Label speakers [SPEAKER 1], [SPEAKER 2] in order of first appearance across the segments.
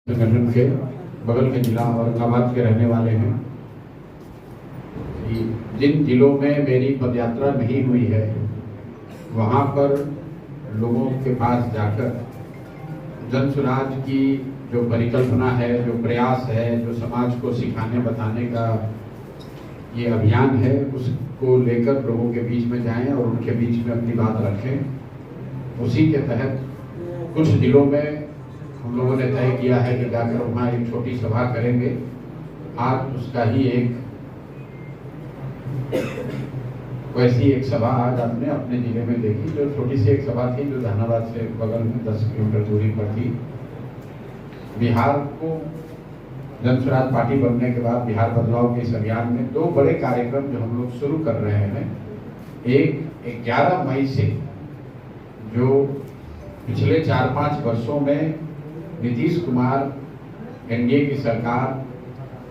[SPEAKER 1] संगठन के बगल के जिला औरंगाबाद के रहने वाले हैं। जिन जिलों में मेरी पदयात्रा नहीं हुई है वहाँ पर लोगों के पास जाकर जन स्वराज की जो परिकल्पना है, जो प्रयास है, जो समाज को सिखाने बताने का ये अभियान है, उसको लेकर लोगों के बीच में जाएं और उनके बीच में अपनी बात रखें। उसी के तहत कुछ जिलों में हम लोगों ने तय किया है कि जाकर वहाँ एक छोटी सभा करेंगे। आज उसका ही वैसी एक सभा आज आपने अपने जिले में देखी, जो छोटी सी एक सभा थी जो जहानाबाद से बगल में 10 किलोमीटर दूरी पर थी। बिहार को जन स्वराज पार्टी बनने के बाद बिहार बदलाव के इस अभियान में दो बड़े कार्यक्रम जो हम लोग शुरू कर रहे हैं। एक 11 मई से जो पिछले 4-5 वर्षों में नीतीश कुमार एनडीए की सरकार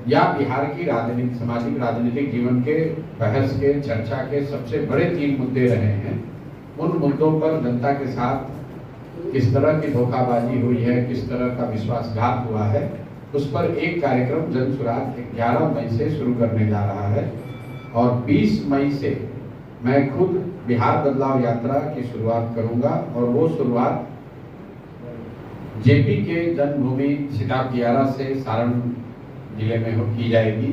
[SPEAKER 1] या बिहार की राजनीतिक सामाजिक राजनीतिक जीवन के बहस के चर्चा के सबसे बड़े 3 मुद्दे रहे हैं। उन मुद्दों पर जनता के साथ किस तरह की धोखाबाजी हुई है, किस तरह का विश्वासघात हुआ है, उस पर एक कार्यक्रम जन स्वराज 11 मई से शुरू करने जा रहा है। और 20 मई से मैं खुद बिहार बदलाव यात्रा की शुरुआत करूंगा और वो शुरुआत जेपी के जन्मभूमि सिताब दियारा से सारण जिले में की जाएगी।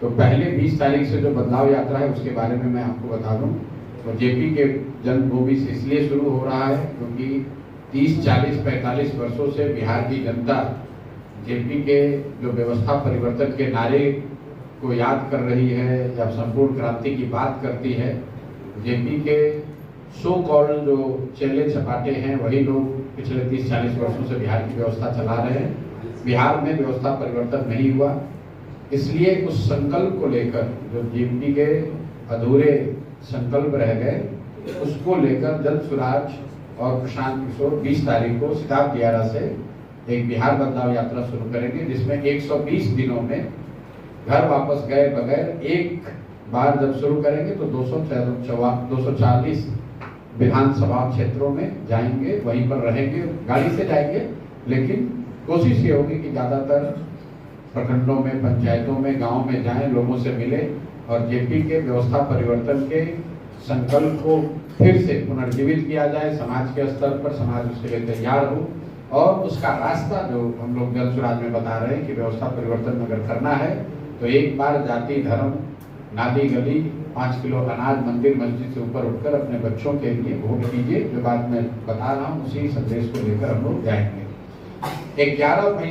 [SPEAKER 1] तो पहले 20 तारीख से जो बदलाव यात्रा है उसके बारे में मैं आपको बता दूं। तो जेपी के जन्मभूमि से इसलिए शुरू हो रहा है क्योंकि 30, 40, 45 वर्षों से बिहार की जनता जेपी के जो व्यवस्था परिवर्तन के नारे को याद कर रही है या संपूर्ण क्रांति की बात करती है। जेपी के सो कॉल्ड जो चेले चपाटे हैं वही लोग पिछले 30-40 वर्षों से बिहार की व्यवस्था चला रहे हैं। बिहार में व्यवस्था परिवर्तन नहीं हुआ, इसलिए उस संकल्प को लेकर जो जेपी के अधूरे संकल्प रह गए उसको लेकर जन स्वराज और प्रशांत किशोर 20 तारीख को सिताब दियारा से एक बिहार बदलाव यात्रा शुरू करेंगे, जिसमें 120 दिनों में घर वापस गए बगैर एक बार जब शुरू करेंगे तो 240 विधानसभा क्षेत्रों में जाएंगे, वहीं पर रहेंगे, गाड़ी से जाएंगे, लेकिन कोशिश ये होगी कि ज़्यादातर प्रखंडों में, पंचायतों में, गांव में जाएं, लोगों से मिले और जेपी के व्यवस्था परिवर्तन के संकल्प को फिर से पुनर्जीवित किया जाए। समाज के स्तर पर समाज उसके लिए तैयार हो और उसका रास्ता जो हम लोग जन स्वराज में बता रहे हैं कि व्यवस्था परिवर्तन अगर करना है तो एक बार जाति धर्म नाली गली 5 किलो अनाज मंदिर मस्जिद से ऊपर उठकर अपने बच्चों के लिए वोट कीजिए। जो बात मैं बता रहा हूँ उसी संदेश को लेकर हम लोग जाएंगे। 11 मई